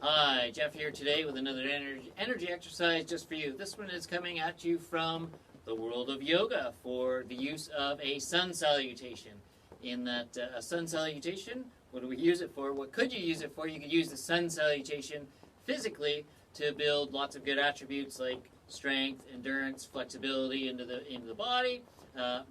Hi, Jeff here today with another energy exercise just for you. This one is coming at you from the world of yoga for the use of a sun salutation. In that a sun salutation, what do we use it for? What could you use it for? You could use the sun salutation physically to build lots of good attributes like strength, endurance, flexibility into the body.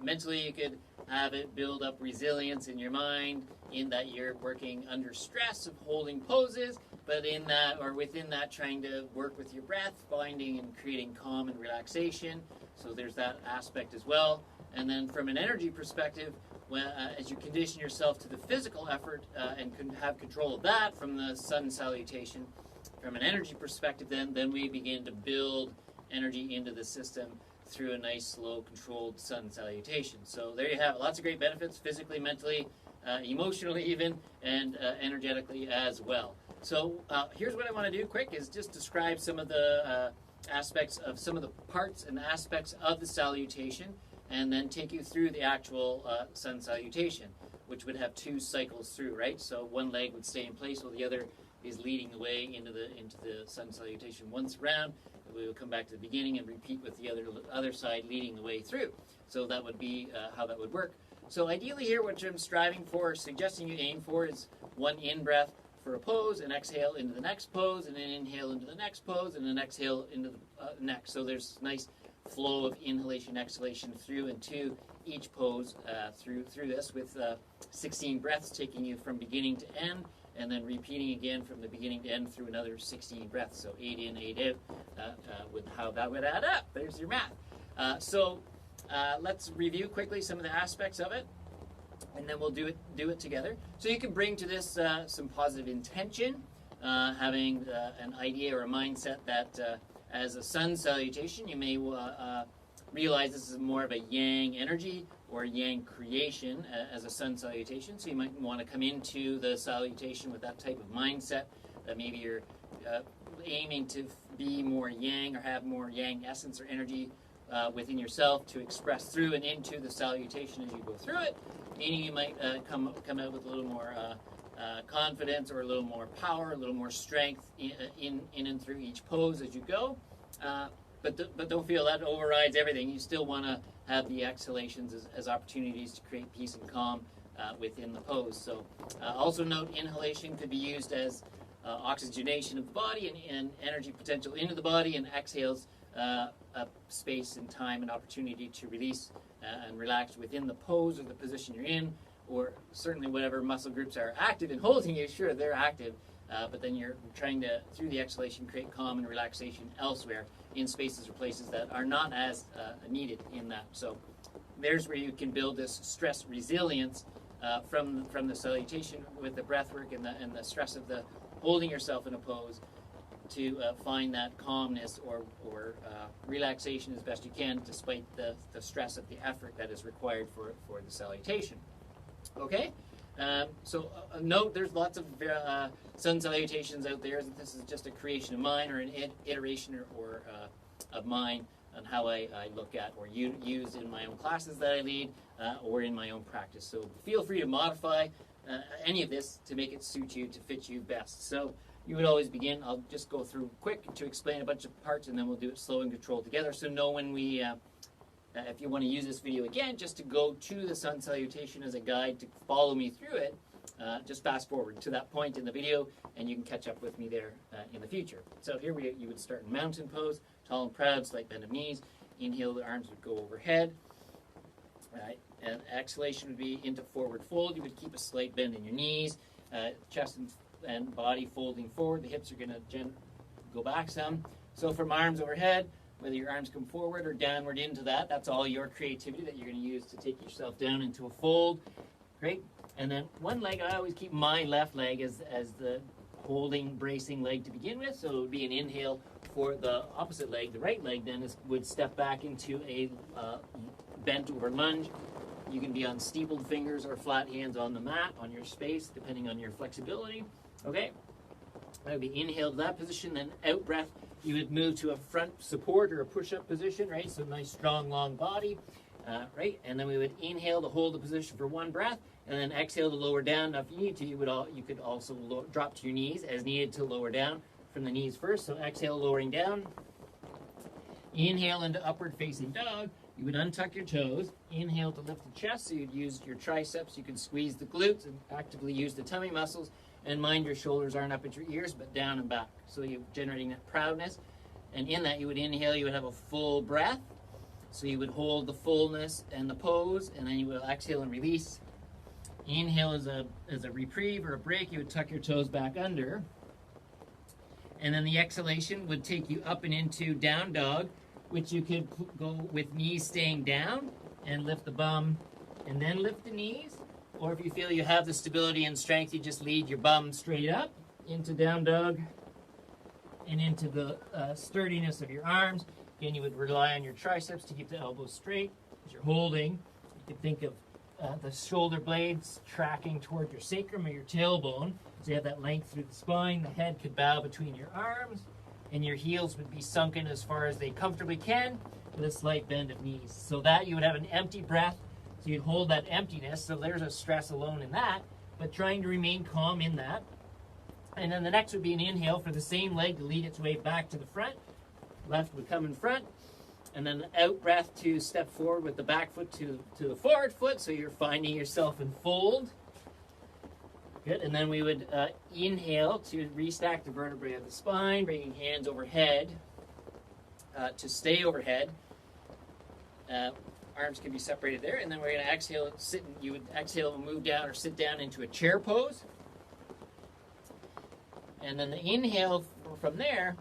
Mentally, you could have it build up resilience in your mind in that you're working under stress of holding poses, but in that or within that trying to work with your breath, finding and creating calm and relaxation. So there's that aspect as well. And then from an energy perspective, as you condition yourself to the physical effort and can have control of that from the sun salutation, from an energy perspective, then we begin to build energy into the system through a nice, slow, controlled sun salutation. So there you have it. Lots of great benefits, physically, mentally, emotionally even, and energetically as well. So here's what I want to do quick is just describe some of the aspects of some of the parts and aspects of the salutation, and then take you through the actual sun salutation, which would have two cycles through, right? So one leg would stay in place while the other is leading the way into the sun salutation. Once around, we will come back to the beginning and repeat with the other side leading the way through. So that would be how that would work. So ideally here, what I'm striving for, suggesting you aim for, is one in-breath for a pose, and exhale into the next pose, and then inhale into the next pose, and then exhale into the next. So there's nice flow of inhalation, exhalation through and to each pose through this with 16 breaths taking you from beginning to end, and then repeating again from the beginning to end through another 16 breaths. So 8 in, 8 out, with how that would add up. There's your math. So let's review quickly some of the aspects of it, and then we'll do it together. So you can bring to this some positive intention, having an idea or a mindset that as a sun salutation, you may realize this is more of a yang energy or yang creation as a sun salutation. So you might want to come into the salutation with that type of mindset, that maybe you're aiming to be more yang or have more yang essence or energy within yourself to express through and into the salutation as you go through it, meaning you might come out with a little more confidence or a little more power, a little more strength in and through each pose as you go. But don't feel that overrides everything. You still want to have the exhalations as opportunities to create peace and calm within the pose. So also note inhalation could be used as oxygenation of the body and energy potential into the body, and exhales space and time and opportunity to release and relax within the pose or the position you're in, or certainly whatever muscle groups are active in holding you. Sure, they're active, but then you're trying to, through the exhalation, create calm and relaxation elsewhere in spaces or places that are not as needed in that. So there's where you can build this stress resilience from the salutation with the breath work and the stress of the holding yourself in a pose to find that calmness or relaxation as best you can, despite the stress of the effort that is required for the salutation. Okay? So note there's lots of sun salutations out there. This is just a creation of mine or an iteration or of mine on how I look at or use in my own classes that I lead or in my own practice. So feel free to modify any of this to make it suit you, to fit you best. So you would always begin, I'll just go through quick to explain a bunch of parts, and then we'll do it slow and controlled together. So know when we, if you want to use this video again, just to go to the sun salutation as a guide to follow me through it, just fast forward to that point in the video, and you can catch up with me there in the future. So here you would start in mountain pose, tall and proud, slight bend of knees. Inhale, the arms would go overhead. Right. And exhalation would be into forward fold. You would keep a slight bend in your knees, chest and body folding forward. The hips are going to go back some. So from arms overhead, whether your arms come forward or downward into that, that's all your creativity that you're going to use to take yourself down into a fold. Great. And then one leg, I always keep my left leg as the holding, bracing leg to begin with. So it would be an inhale for the opposite leg. The right leg then would step back into a bent over lunge. You can be on steepled fingers or flat hands on the mat, on your space, depending on your flexibility. Okay, that would be inhale to that position, then out breath. You would move to a front support or a push-up position, right? So nice, strong, long body, right? And then we would inhale to hold the position for one breath, And then exhale to lower down. Now, if you need to, you could also drop to your knees as needed to lower down from the knees first. So exhale, lowering down. Inhale into upward facing dog. You would untuck your toes. Inhale to lift the chest. So you'd use your triceps. You can squeeze the glutes and actively use the tummy muscles. And mind your shoulders aren't up at your ears, but down and back. So you're generating that proudness. And in that, you would inhale. You would have a full breath. So you would hold the fullness and the pose, and then you will exhale and release. Inhale as a reprieve or a break. You would tuck your toes back under. And then the exhalation would take you up and into down dog, which you could go with knees staying down and lift the bum and then lift the knees. Or if you feel you have the stability and strength, you just lead your bum straight up into down dog and into the sturdiness of your arms. Again, you would rely on your triceps to keep the elbows straight as you're holding. You could think of the shoulder blades tracking toward your sacrum or your tailbone. So you have that length through the spine. The head could bow between your arms, and your heels would be sunken as far as they comfortably can with a slight bend of knees. So that you would have an empty breath. So you'd hold that emptiness. So there's a stress alone in that, but trying to remain calm in that. And then the next would be an inhale for the same leg to lead its way back to the front. Left would come in front. And then the out breath to step forward with the back foot to the forward foot. So you're finding yourself in fold. Good. And then we would inhale to restack the vertebrae of the spine, bringing hands overhead to stay overhead. Arms can be separated there. And then we're going to exhale, you would exhale and move down or sit down into a chair pose. And then the inhale from there,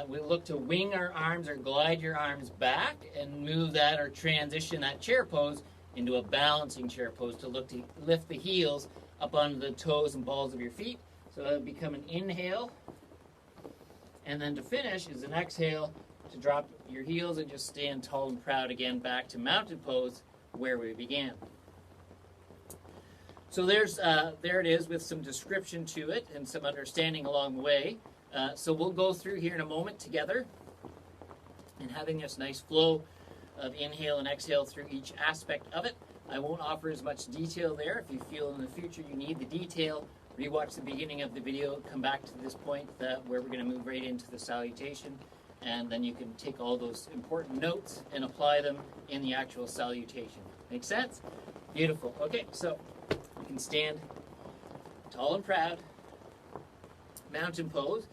we'll look to wing our arms or glide your arms back and move that or transition that chair pose into a balancing chair pose to look to lift the heels up onto the toes and balls of your feet. So that would become an inhale. And then to finish is an exhale to drop your heels and just stand tall and proud again back to mountain pose where we began. So there it is with some description to it and some understanding along the way. So we'll go through here in a moment together and having this nice flow of inhale and exhale through each aspect of it. I won't offer as much detail there. If you feel in the future you need the detail, rewatch the beginning of the video, come back to this point where we're going to move right into the salutation, and then you can take all those important notes and apply them in the actual salutation. Make sense? Beautiful. Okay, so you can stand tall and proud, mountain pose.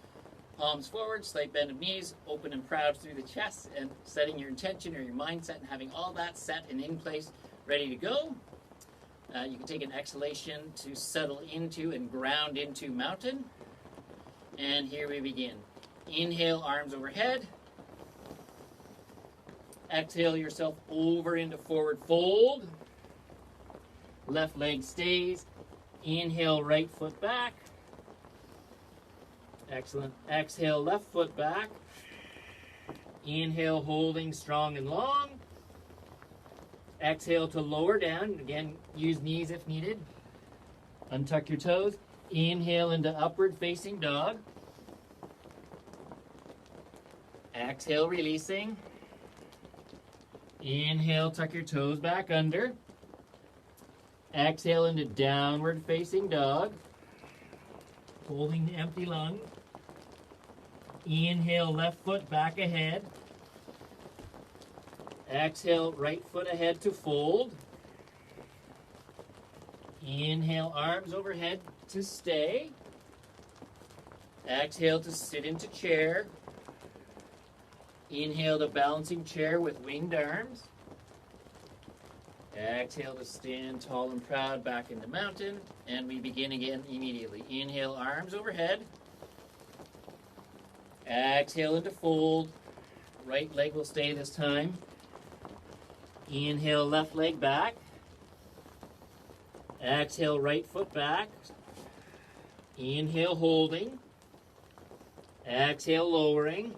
Palms forward, slight bend of knees, open and proud through the chest, and setting your intention or your mindset and having all that set and in place, ready to go. You can take an exhalation to settle into and ground into mountain. And here we begin. Inhale, arms overhead. Exhale yourself over into forward fold. Left leg stays. Inhale, right foot back. Excellent. Exhale, left foot back. Inhale, holding strong and long. Exhale to lower down. Again, use knees if needed. Untuck your toes. Inhale into upward facing dog. Exhale, releasing. Inhale, tuck your toes back under. Exhale into downward facing dog. Holding the empty lungs. Inhale, left foot back ahead. Exhale, right foot ahead to fold. Inhale, arms overhead to stay. Exhale to sit into chair. Inhale to balancing chair with winged arms. Exhale to stand tall and proud back into mountain. And we begin again immediately. Inhale, arms overhead. Exhale into fold. Right leg will stay this time. Inhale, left leg back. Exhale, right foot back. Inhale, holding. Exhale, lowering.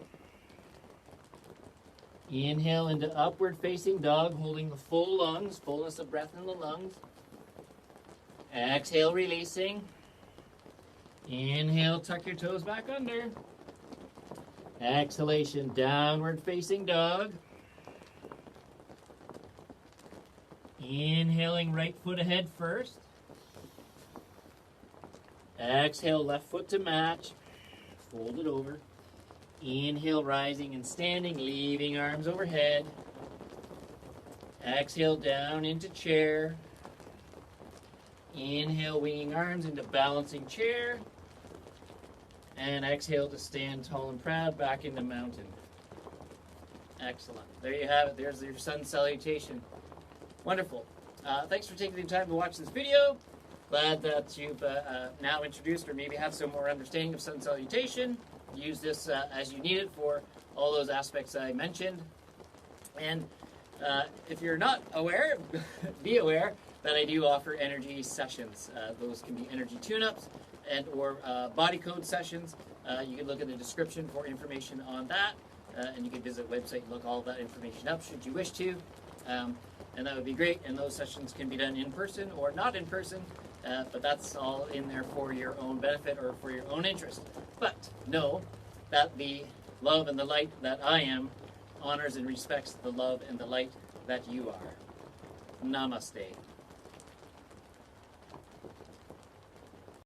Inhale into upward facing dog, holding the full lungs, fullness of breath in the lungs. Exhale, releasing. Inhale, tuck your toes back under. Exhalation, downward facing dog. Inhaling, right foot ahead first. Exhale, left foot to match. Fold it over. Inhale, rising and standing, leaving arms overhead. Exhale, down into chair. Inhale, winging arms into balancing chair. And exhale to stand tall and proud, back into mountain. Excellent. There you have it. There's your sun salutation. Wonderful. Thanks for taking the time to watch this video. Glad that you've now introduced or maybe have some more understanding of sun salutation. Use this as you need it for all those aspects I mentioned. And if you're not aware, be aware that I do offer energy sessions. Those can be energy tune-ups and or body code sessions. You can look in the description for information on that. And you can visit the website and look all that information up should you wish to. And that would be great. And those sessions can be done in person or not in person. But that's all in there for your own benefit or for your own interest. But know that the love and the light that I am honors and respects the love and the light that you are. Namaste.